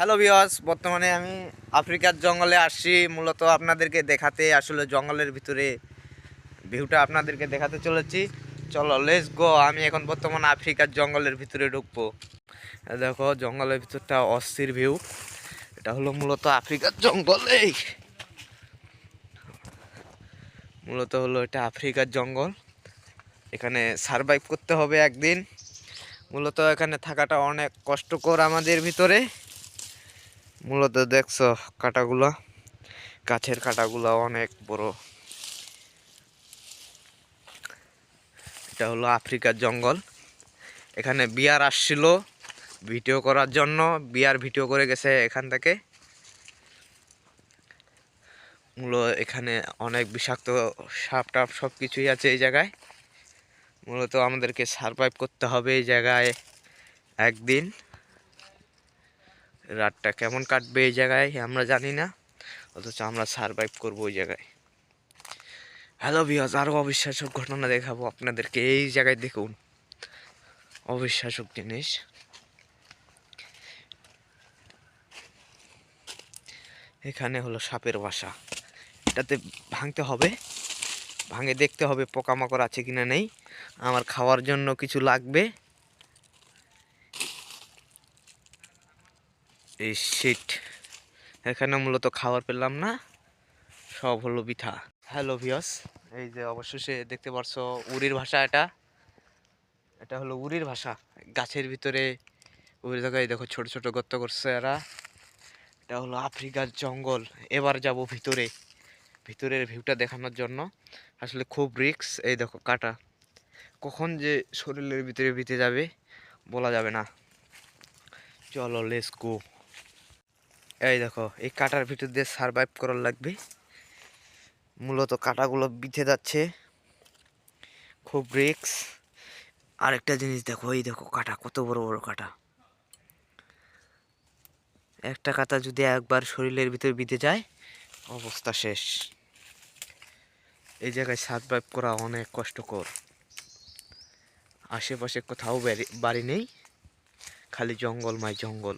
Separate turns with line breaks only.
Hello viewers, বর্তমানে আমি আফ্রিকার জঙ্গলে আসছি মূলত আপনাদেরকে দেখাতে। আসলে জঙ্গলের ভিতরে ভিউটা আপনাদেরকে দেখাতে চলেছি। চলো লেটস গো। আমি এখন বর্তমানে আফ্রিকার জঙ্গলের ভিতরে ঢুকবো। দেখো জঙ্গলের ভিতরটা অস্থির ভিউ। এটা হলো মূলত আফ্রিকার জঙ্গল। মূলত হলো এটা আফ্রিকার জঙ্গল। এখানে সারভাইভ করতে হবে একদিন। মূলত এখানে থাকাটা অনেক কষ্টকর আমাদের ভিতরে। মূলত দেখছো কাটাগুলা, গাছের কাটাগুলা অনেক বড়। এটা হলো আফ্রিকার জঙ্গল। এখানে বিয়ার আসছিল ভিডিও করার জন্য, বিয়ার ভিডিও করে গেছে এখান থেকে। মূলত এখানে অনেক বিষাক্ত সাপ টাপ সব কিছুই আছে এই জায়গায়। মূলত আমাদেরকে সারভাইভ করতে হবে এই জায়গায় একদিন। রাতটা কেমন কাটবে এই জায়গায় আমরা জানি না, অথচ আমরা সারভাইভ করবো ওই জায়গায়। হ্যালো ভিউয়ার্স, আরও অবিশ্বাসক ঘটনা দেখাবো আপনাদেরকে। এই জায়গায় দেখুন অবিশ্বাসক জিনিস। এখানে হলো সাপের বাসা। এটাতে ভাঙতে হবে, ভাঙে দেখতে হবে পোকামাকড় আছে কিনা নেই। আমার খাওয়ার জন্য কিছু লাগবে। এই শিট, এখানে মূলত খাবার পেলাম না, সব হলো পিঠা। হ্যালো ভিউয়ার্স, এই যে অবশেষে দেখতে পারছো উড়ির ভাষা। এটা হলো উড়ির ভাষা। গাছের ভিতরে ওই জায়গায় দেখো ছোট ছোট গর্ত করছে এরা। এটা হলো আফ্রিকার জঙ্গল। এবার যাব ভিতরে, ভিতরের ভিউটা দেখানোর জন্য। আসলে খুব রিস্ক। এই দেখো কাটা, কখন যে শরীরের ভিতরে বিতে যাবে বলা যাবে না। চলো লেটস গো। এই দেখো এই কাটার ভিতর দিয়ে সারভাইভ করার লাগবে। মূলত কাটাগুলো বিঁধে যাচ্ছে, খুব রিস্ক। আরেকটা জিনিস দেখো, এই দেখো কাটা, কত বড় বড় কাটা। একটা কাটা যদি একবার শরীরের ভিতরে বিঁধে যায় অবস্থা শেষ। এই জায়গায় সারভাইভ করা অনেক কষ্টকর। আশেপাশে কোথাও বাড়ি নেই, খালি জঙ্গলময় জঙ্গল।